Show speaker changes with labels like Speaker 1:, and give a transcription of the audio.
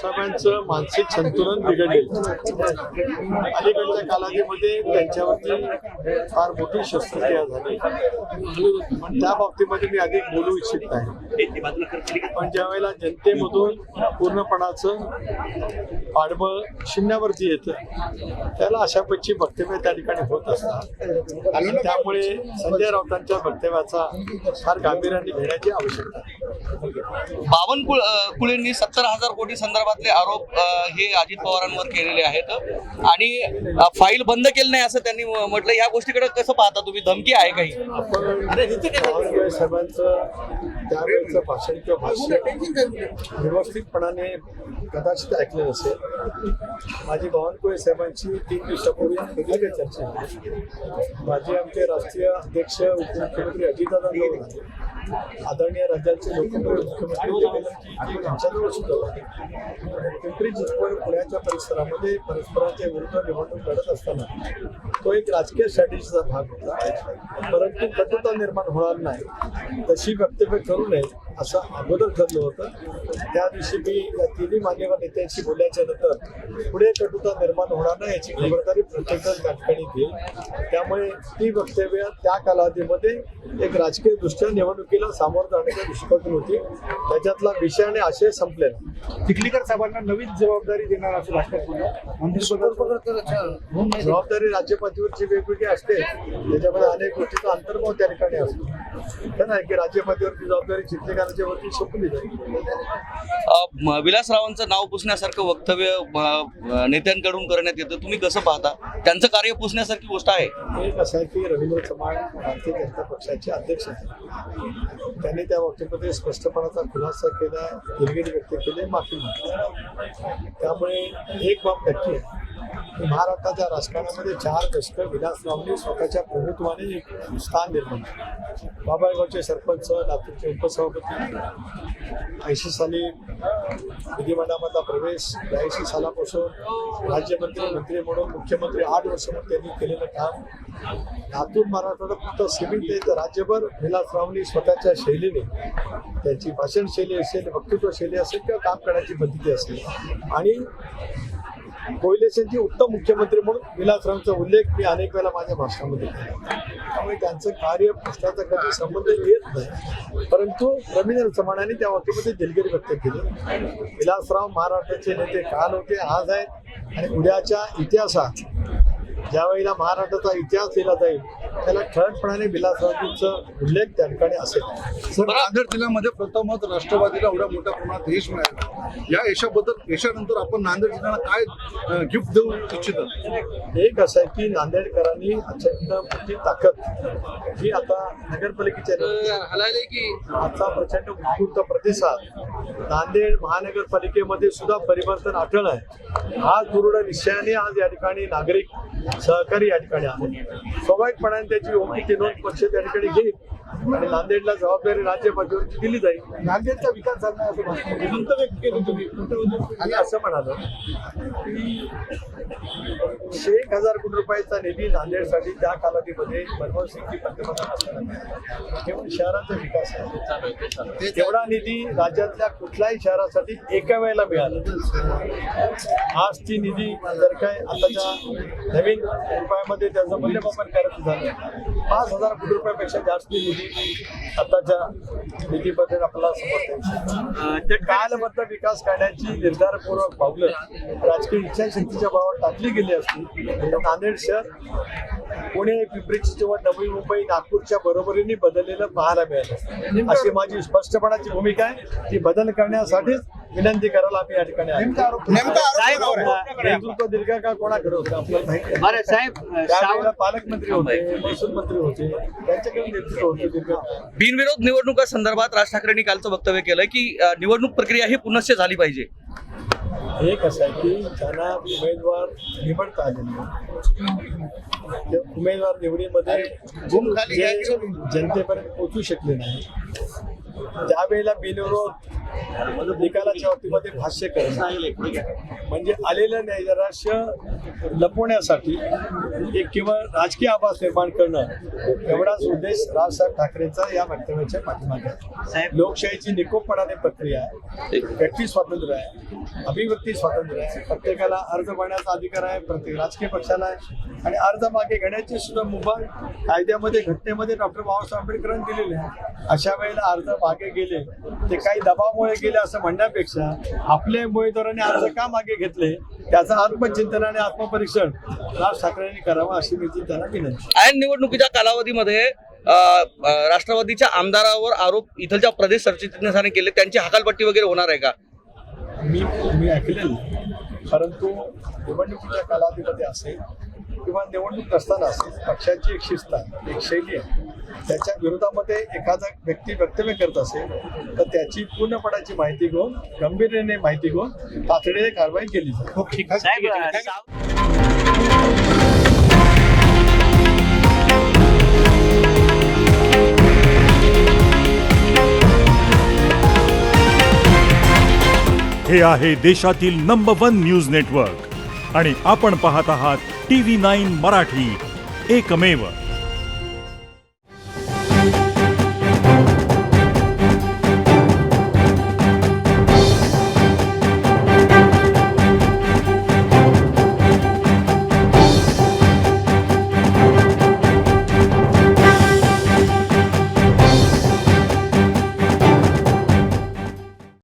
Speaker 1: साहेबांचं मानसिक संतुलन बिघडलेलं. अलीकडच्या कालावधीमध्ये त्यांच्यावरती फार मोठी शस्त्रक्रिया झाली. त्या बाबतीमध्ये मी अधिक बोलू इच्छित नाही. पण ज्या वेळेला जनतेमधून पूर्णपणाचं पाठबळ शून्यावरती येतं त्याला अशा पद्धतीची वक्तव्य त्या ठिकाणी होत असतात. आणि त्यामुळे संजय राऊतांच्या वक्तव्याचा फार गांभीर्याने घेण्याची आवश्यकता आहे.
Speaker 2: बावनकुळेंनी 70,000 कोटी संदर्भातले आरोप हे अजित पवारांवर केलेले आहेत आणि फाईल बंद केली नाही असं त्यांनी म्हटलं. या गोष्टीकडे कसं पाहता तुम्ही? धमकी आहे काही?
Speaker 1: आपण साहेबांचं त्यावेळेचं भाषण किंवा भाष्य व्यवस्थितपणाने कदाचित ऐकलं नसेल. माझी बावनकुळे साहेबांची 3 दिवसापूर्वी वेगळी चर्चा झाली. माझे आमचे राष्ट्रीय अध्यक्ष उपमुख्यमंत्री अजितदादा जवळ झाले. आदरणीय राज्याचे लोकप्रिय मुख्यमंत्री यांच्याजवळ सुद्धा झाले. पिंपरी चिंचवड पुण्याच्या परिसरामध्ये परस्परांच्या विरुद्ध निवडणूक लढत असताना तो एक राजकीय स्ट्रॅटेजीचा भाग होता. परंतु कटुता निर्माण होणार नाही तशी वक्तव्य करू नये असं अगोदर ठरलं होतं. त्या दिवशी मी या तिन्ही मान्यवर नेत्यांशी बोलल्याच्या नंतर पुढे कटुता निर्माण होणार नाही याची खबरदारी प्रत्येकजण त्या ठिकाणी घेईल. त्यामुळे ती वक्तव्य त्या कालावधीमध्ये एक राजकीय दृष्ट्या निवडणुकीला सामोरं जाण्याच्या दृष्टिकोनातून होती. त्याच्यातला विषय आणि आशय संपलेला.
Speaker 3: चिखलीकर साहेबांना नवीन जबाबदारी देणार असं भाषण
Speaker 1: जबाबदारी राज्यपातळीवरची वेगवेगळी असते. त्याच्यामध्ये अनेक गोष्टीचा अंतर्भाव त्या ठिकाणी असतो. नाही की राज्यपातळीवरची जबाबदारी चिखलीकरांच्या वरती सोपली जाईल.
Speaker 2: विलासरावांचं नाव पुसण्यासारखं वक्तव्य नेत्यांकडून करण्यात येतं. तुम्ही कसं पाहता? त्यांचं कार्य पुसण्यासारखी गोष्ट आहे.
Speaker 1: एक असं आहे की रवींद्र चव्हाण भारतीय जनता पक्षाचे अध्यक्ष आहेत. त्यांनी त्या वक्तव्यामध्ये स्पष्टपणाचा खुलासा केला, दिलगिरी व्यक्त केली, माफी मागितली. त्यामुळे एक बाब नक्की आहे की महाराष्ट्राच्या राजकारणामध्ये 4 दशकं विलासरावांनी स्वतःच्या प्रभुत्वाने एक स्थान निर्माण केलं. बाबाळगावचे सरपंच, लातूरचे उपसभापती, 80 साली विधिमंडळामधला प्रवेश, 82 सालापासून राज्यमंत्री, मंत्री म्हणून मुख्यमंत्री 8 वर्ष म्हणून त्यांनी केलेलं काम. लातूर महाराष्ट्राला फक्त सीमित आहे तर राज्यभर विलासरावांनी स्वतःच्या शैलीने, त्यांची भाषण शैली असेल, वक्तृत्व शैली असेल किंवा काम करण्याची पद्धती असेल आणि कोयलेशनची उत्तम मुख्यमंत्री म्हणून विलासरावांचा उल्लेख मी अनेक वेळा माझ्या भाषणामध्ये केला. त्यामुळे त्यांचं कार्य पुस्तकाचा कधी संबंध येत नाही. परंतु रवींद्र चव्हाणांनी त्या वक्तव्यामध्ये दिलगिरी व्यक्त केली. विलासराव महाराष्ट्राचे नेते काल होते, आज आहेत आणि उद्याच्या इतिहासात ज्या वेळेला महाराष्ट्राचा इतिहास लिहिला जाईल त्याला ठळकपणाने विलासरावांचा उल्लेख त्या ठिकाणी असेल.
Speaker 3: सर, नांदेड जिल्ह्यामध्ये प्रथमच राष्ट्रवादीला एवढ्या मोठ्या प्रमाणात यश मिळालं. या यशानंतर आपण नांदेड जिल्ह्याला काय गिफ्ट देऊ इच्छितात?
Speaker 1: एक असं आहे की नांदेडकरांनी अत्यंत मोठी ताकद ही आता नगरपालिकेच्या आजचा प्रचंड उत्स्फूर्त प्रतिसाद नांदेड महानगरपालिकेमध्ये सुद्धा परिवर्तन आढळलं आहे. हा दृढ निश्चयाने आज या ठिकाणी नागरिक सहकारी या ठिकाणी आहेत. स्वाभाविकपणाने त्याची योग्य ती नोंद पक्ष त्या ठिकाणी घेईल आणि नांदेडला जबाबदारी राज्य पातळीवरती दिली जाईल.
Speaker 3: नांदेडचा विकास झाला असं भाषण व्यक्त केलं तुम्ही
Speaker 1: आणि असं म्हणालो की 1,000 कोटी रुपयाचा निधी नांदेडसाठी त्या कालावधीमध्ये मनमोहन सिंगची पंतप्रधान असताना केवळ शहराचा विकास आहे. तेवढा निधी राज्यातल्या कुठल्याही शहरासाठी एका वेळेला मिळाला. आज ती निधी जर काय आताच्या नवीन रुपयामध्ये त्याचं मूल्यमापन करायचं झालं 5,000 कोटी रुपयापेक्षा जास्त निधी आताच्या निधीबद्दल आपल्याला समजते. कालबद्ध विकास करण्याची निर्धारपूर्वक पावलं राजकीय इच्छाशक्तीच्या भावावर टाकली गेली असती तर नांदेड शहर पुणे, पिंपरी चिंचवड, नवी मुंबई, नागपूरच्या बरोबरीने बदललेलं पाहायला मिळालं. अशी माझी स्पष्टपणाची भूमिका आहे. ती बदल करण्यासाठीच विनंती करायला आम्ही या ठिकाणी नेतृत्व दीर्घ का कोणाकडे होतं आपल्याला माहिती. पालकमंत्री होते, महसूल मंत्री होते, त्यांच्याकडे नेतृत्व होते दीर्घ.
Speaker 2: बिनविरोध निवडणुकांसंदर्भात राज ठाकरेंनी कालचं वक्तव्य केलं की निवडणूक प्रक्रिया ही पुनश्च झाली पाहिजे.
Speaker 1: एक असं आहे की ज्यांना उमेदवार निवडता आले उमेदवार निवडीमध्ये जनतेपर्यंत पोहोचू शकले नाही ज्या वेळेला बिनविरोध निकालाच्या बाबतीमध्ये भाष्य करणं म्हणजे आलेलं नैराश्य लपवण्यासाठी एक किंवा राजकीय आभास निर्माण करणं एवढाच उद्देश राजसाहेब ठाकरेंचा या वक्तव्याच्या पाठीमागे आहे. लोकशाहीची निकोपपणाने प्रक्रिया आहे, व्यक्ती स्वातंत्र्य आहे, अभिव्यक्ती स्वातंत्र्य आहे, प्रत्येकाला अर्ज भरण्याचा अधिकार आहे, प्रत्येक राजकीय पक्षाला आहे आणि अर्ज मागे घेण्याची सुद्धा मुभा कायद्यामध्ये घटनेमध्ये डॉक्टर बाबासाहेब आंबेडकरांनी दिलेली आहे. अशा वेळेला अर्ज मागे गेले ते काही दबावामुळे गेले असं म्हणण्यापेक्षा आपल्या उमेदवारांनी अर्ज का मागे घेतले त्याचं आत्मचिंतन आणि आत्मपरीक्षण राज ठाकरेंनी करावं अशी मी त्यांना विनंती.
Speaker 2: ऐन निवडणुकीच्या कालावधीमध्ये राष्ट्रवादीच्या आमदारावर आरोप इथलच्या प्रदेश सरचिटणीसाने केले, त्यांची हकालपट्टी वगैरे होणार आहे का?
Speaker 1: मी ऐकलेलं नाही. परंतु निवडणुकीच्या कालावधीमध्ये असेल किंवा निवडणूक नसताना असेल पक्षाची एक शिस्त आहे, एक शैली आहे. त्याच्या विरोधामध्ये एखादा व्यक्ती वक्तव्य करत असेल तर त्याची पूर्णपणाची माहिती घेऊन गंभीरतेने माहिती घेऊन तातडीने कारवाई केली जाईल.
Speaker 2: खूप ठीक आहे.
Speaker 4: हे आहे देशातील नंबर 1 न्यूज नेटवर्क आणि आपण पाहत आहात TV9 मराठी, एकमेव.